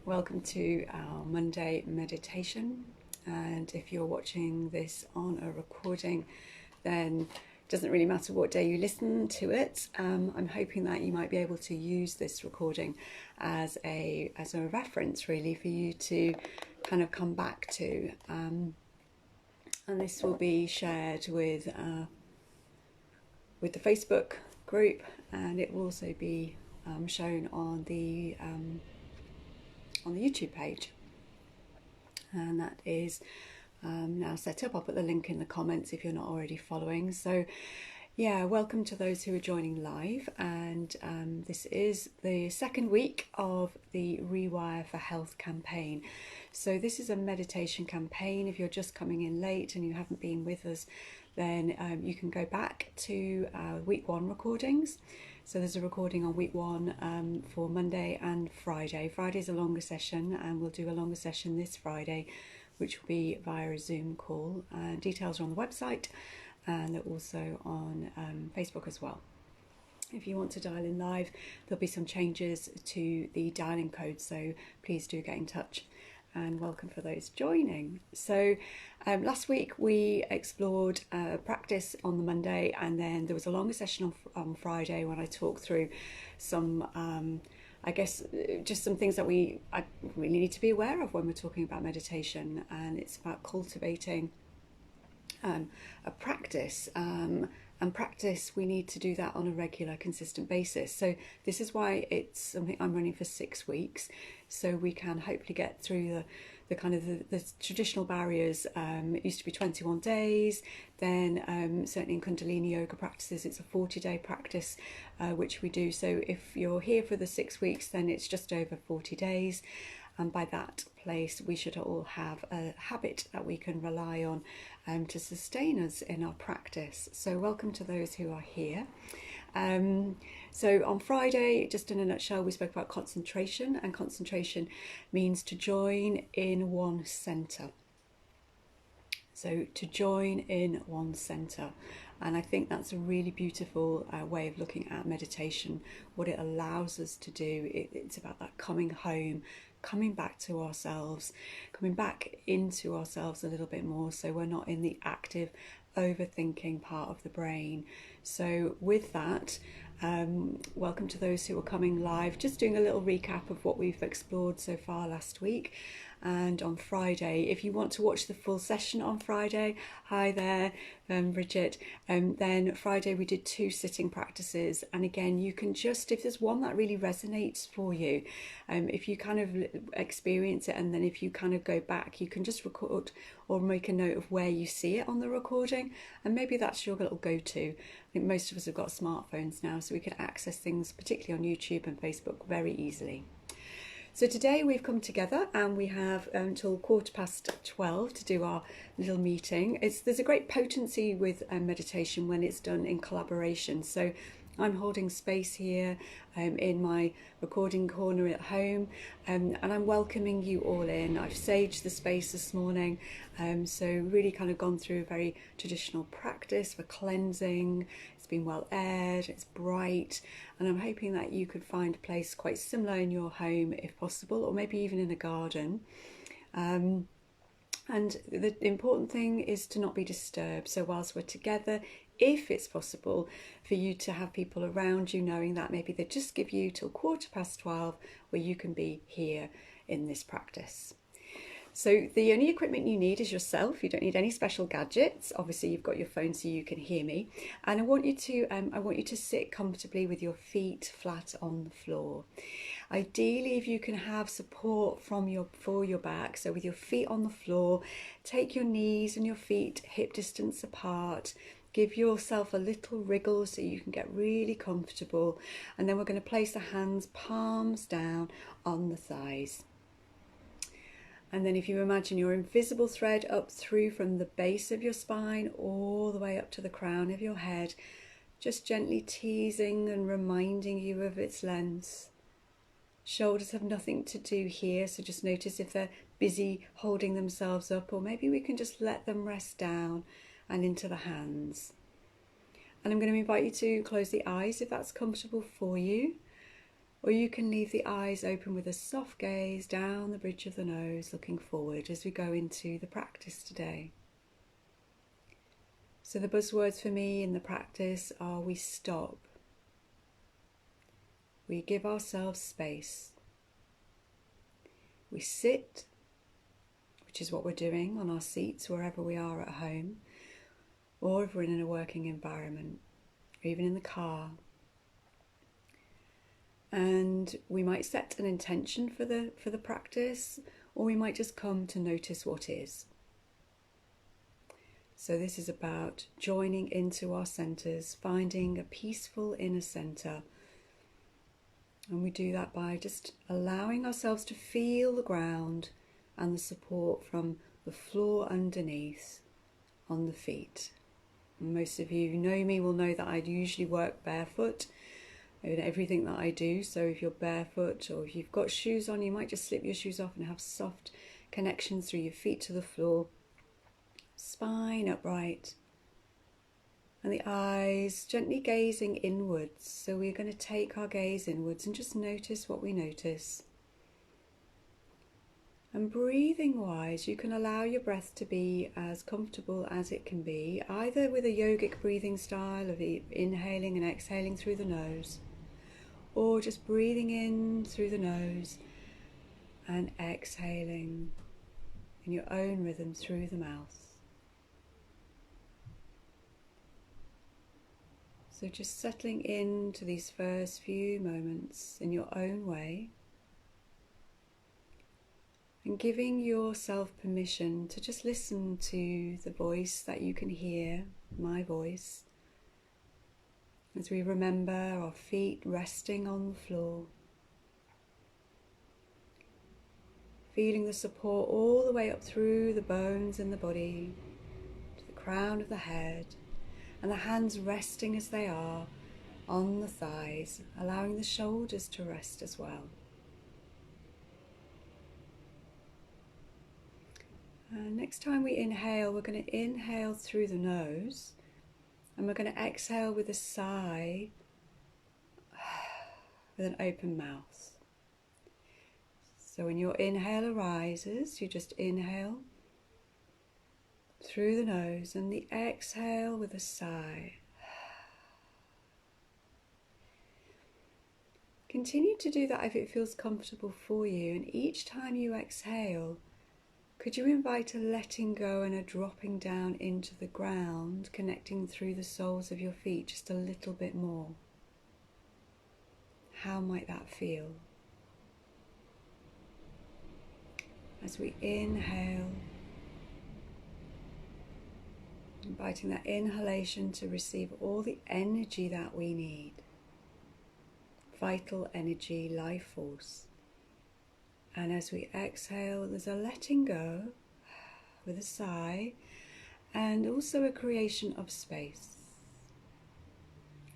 Welcome to our Monday meditation. And if you're watching this on a recording, then it doesn't really matter what day you listen to it. I'm hoping that you might be able to use this recording as a reference, really, for you to kind of come back to. And this will be shared with the Facebook group, and it will also be shown on the YouTube page, and that is now set up. I'll put the link in the comments if you're not already following. So yeah, welcome to those who are joining live, and this is the second week of the Rewire for Health campaign. So this is a meditation campaign. If you're just coming in late and you haven't been with us, then you can go back to week one recordings. So there's a recording on week one for Monday and Friday. Friday's a longer session, and we'll do a longer session this Friday, which will be via a Zoom call. Details are on the website, and they're also on Facebook as well. If you want to dial in live, there'll be some changes to the dialing code, so please do get in touch. And welcome for those joining. So last week we explored practice on the Monday, and then there was a longer session on Friday when I talked through some, I guess, just some things that I really need to be aware of when we're talking about meditation. And it's about cultivating a practice. And practice, we need to do that on a regular, consistent basis. So this is why it's something I'm running for 6 weeks, so we can hopefully get through the kind of the traditional barriers. It used to be 21 days, then certainly in Kundalini yoga practices, it's a 40-day practice, which we do. So if you're here for the 6 weeks, then it's just over 40 days. And by that place, we should all have a habit that we can rely on to sustain us in our practice. So welcome to those who are here. So on Friday, just in a nutshell, we spoke about concentration, and concentration means to join in one centre. So to join in one centre. And I think that's a really beautiful way of looking at meditation, what it allows us to do. It's about that coming home, coming back to ourselves, coming back into ourselves a little bit more, so we're not in the active overthinking part of the brain. So with that, welcome to those who are coming live. Just doing a little recap of what we've explored so far last week. And on Friday, if you want to watch the full session on Friday, hi there, Bridget. Then Friday we did 2 sitting practices, and again, you can just, if there's one that really resonates for you, if you kind of experience it, and then if you kind of go back, you can just record or make a note of where you see it on the recording, and maybe that's your little go-to. I think most of us have got smartphones now, so we can access things, particularly on YouTube and Facebook, very easily. So today we've come together, and we have until 12:15 to do our little meeting. There's a great potency with meditation when it's done in collaboration. So I'm holding space here in my recording corner at home, and I'm welcoming you all in. I've saged the space this morning, so really kind of gone through a very traditional practice for cleansing. It's been well aired, it's bright, and I'm hoping that you could find a place quite similar in your home if possible, or maybe even in a garden. And the important thing is to not be disturbed. So whilst we're together, if it's possible for you to have people around you, knowing that maybe they just give you till 12:15 where you can be here in this practice. So the only equipment you need is yourself. You don't need any special gadgets. Obviously you've got your phone so you can hear me. And I want you to sit comfortably with your feet flat on the floor. Ideally, if you can have support for your back, so with your feet on the floor, take your knees and your feet hip distance apart. Give yourself a little wriggle so you can get really comfortable. And then we're going to place the hands palms down on the thighs. And then if you imagine your invisible thread up through from the base of your spine all the way up to the crown of your head, just gently teasing and reminding you of its length. Shoulders have nothing to do here, so just notice if they're busy holding themselves up, or maybe we can just let them rest down and into the hands. And I'm going to invite you to close the eyes if that's comfortable for you. or you can leave the eyes open with a soft gaze down the bridge of the nose, looking forward as we go into the practice today. So the buzzwords for me in the practice are: we stop, we give ourselves space, we sit, which is what we're doing on our seats wherever we are at home, or if we're in a working environment, or even in the car. And we might set an intention for the practice, or we might just come to notice what is. So this is about joining into our centres, finding a peaceful inner centre. And we do that by just allowing ourselves to feel the ground and the support from the floor underneath on the feet. And most of you who know me will know that I usually work barefoot in everything that I do. So if you're barefoot or if you've got shoes on, you might just slip your shoes off and have soft connections through your feet to the floor. Spine upright, and the eyes gently gazing inwards. So we're going to take our gaze inwards and just notice what we notice. And breathing wise, you can allow your breath to be as comfortable as it can be, either with a yogic breathing style of inhaling and exhaling through the nose, or just breathing in through the nose and exhaling in your own rhythm through the mouth. So just settling into these first few moments in your own way, and giving yourself permission to just listen to the voice that you can hear, my voice, as we remember our feet resting on the floor, feeling the support all the way up through the bones in the body, to the crown of the head, and the hands resting as they are on the thighs, allowing the shoulders to rest as well. Next time we inhale, we're going to inhale through the nose, and we're going to exhale with a sigh, with an open mouth. So when your inhale arises, you just inhale through the nose, and the exhale with a sigh. Continue to do that if it feels comfortable for you, and each time you exhale, could you invite a letting go and a dropping down into the ground, connecting through the soles of your feet just a little bit more? How might that feel? As we inhale, inviting that inhalation to receive all the energy that we need. Vital energy, life force. And as we exhale, there's a letting go with a sigh, and also a creation of space.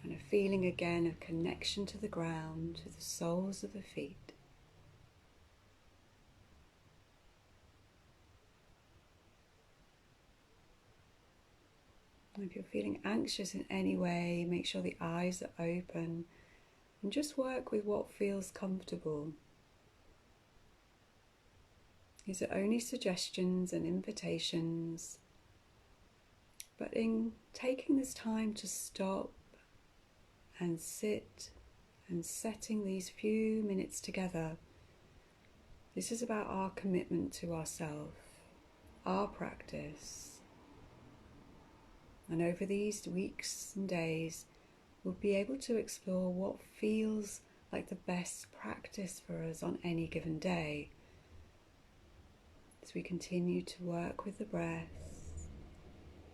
And a feeling again of connection to the ground, to the soles of the feet. If you're feeling anxious in any way, make sure the eyes are open and just work with what feels comfortable. These are only suggestions and invitations, but in taking this time to stop and sit and setting these few minutes together, this is about our commitment to ourselves, our practice. And over these weeks and days, we'll be able to explore what feels like the best practice for us on any given day. As we continue to work with the breath,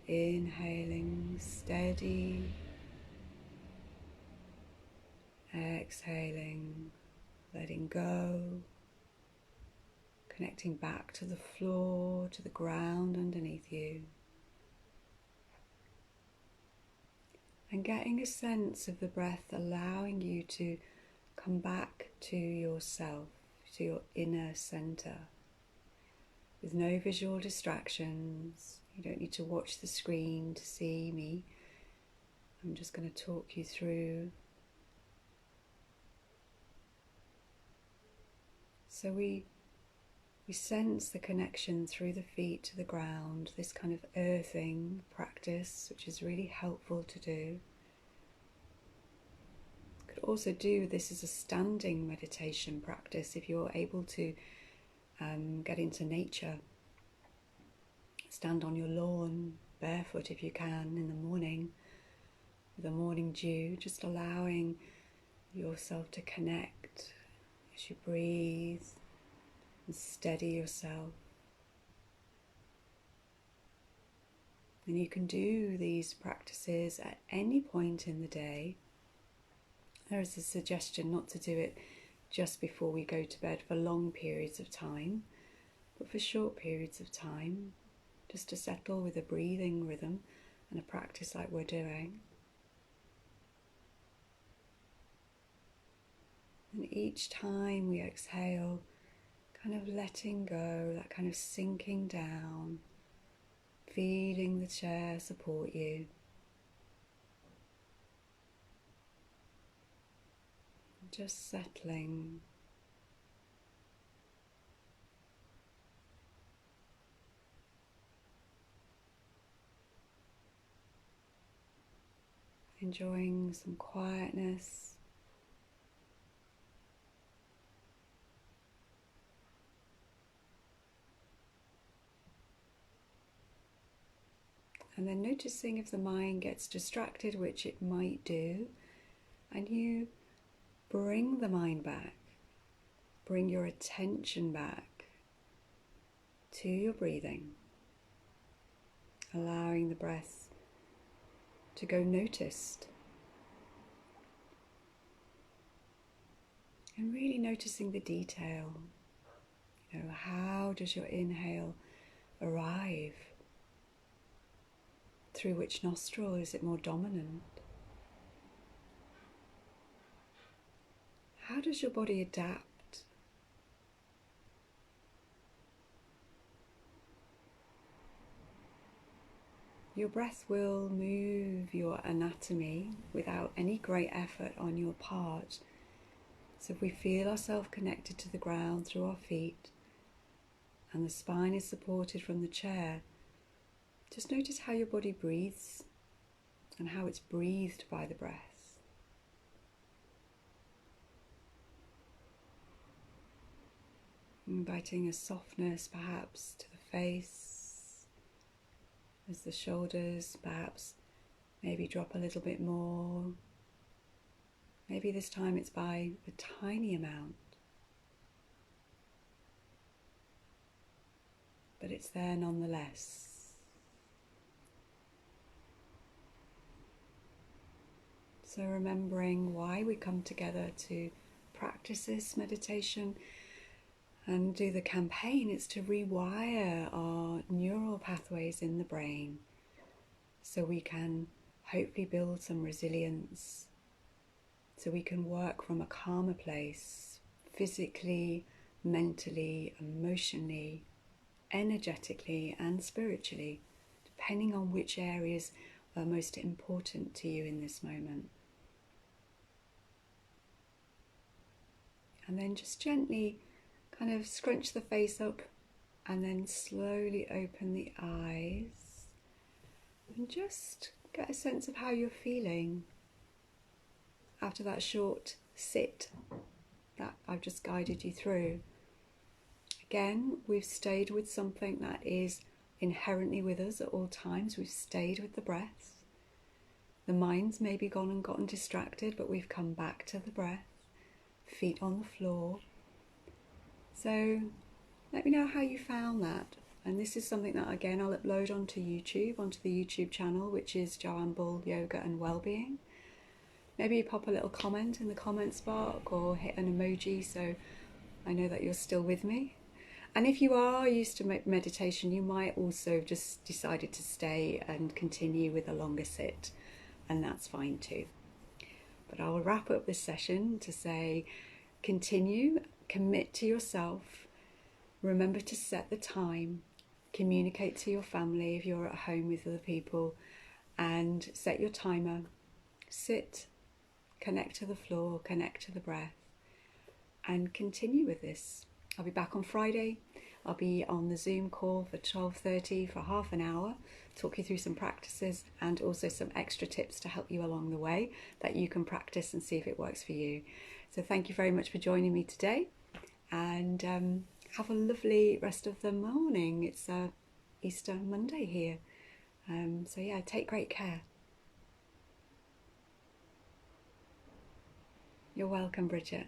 inhaling steady, exhaling, letting go, connecting back to the floor, to the ground underneath you. And getting a sense of the breath allowing you to come back to yourself, to your inner centre, with no visual distractions. You don't need to watch the screen to see me. I'm just going to talk you through So we sense the connection through the feet to the ground, this kind of earthing practice, which is really helpful to do. Could also do this as a standing meditation practice if you're able to get into nature. Stand on your lawn, barefoot if you can, in the morning, with the morning dew, just allowing yourself to connect as you breathe and steady yourself. And you can do these practices at any point in the day. There is a suggestion not to do it just before we go to bed for long periods of time, but for short periods of time, just to settle with a breathing rhythm and a practice like we're doing. And each time we exhale, kind of letting go, that kind of sinking down, feeling the chair support you. Just settling. Enjoying some quietness. And then noticing if the mind gets distracted, which it might do, and you bring the mind back, bring your attention back to your breathing, allowing the breath to go noticed. And really noticing the detail. How does your inhale arrive? Through which nostril is it more dominant? How does your body adapt? Your breath will move your anatomy without any great effort on your part. So if we feel ourselves connected to the ground through our feet and the spine is supported from the chair, just notice how your body breathes and how it's breathed by the breath. Inviting a softness perhaps to the face as the shoulders perhaps maybe drop a little bit more. Maybe this time it's by a tiny amount, but it's there nonetheless. So remembering why we come together to practice this meditation and do the campaign, it's to rewire our neural pathways in the brain so we can hopefully build some resilience, so we can work from a calmer place, physically, mentally, emotionally, energetically and spiritually, depending on which areas are most important to you in this moment. And then just gently kind of scrunch the face up and then slowly open the eyes and just get a sense of how you're feeling after that short sit that I've just guided you through. Again, we've stayed with something that is inherently with us at all times. We've stayed with the breath. The mind's maybe gone and gotten distracted, but we've come back to the breath. Feet on the floor. So let me know how you found that. And this is something that again I'll upload onto YouTube, onto the YouTube channel, which is Joanne Yoga and Wellbeing. Maybe pop a little comment in the comments box or hit an emoji so I know that you're still with me. And if you are used to meditation, you might also have just decided to stay and continue with a longer sit, and that's fine too. But I will wrap up this session to say, continue, commit to yourself, remember to set the time, communicate to your family if you're at home with other people, and set your timer, sit, connect to the floor, connect to the breath, and continue with this. I'll be back on Friday. I'll be on the Zoom call for 12:30 for half an hour, talk you through some practices and also some extra tips to help you along the way that you can practice and see if it works for you. So thank you very much for joining me today, and have a lovely rest of the morning. It's Easter Monday here. So yeah, take great care. You're welcome, Bridget.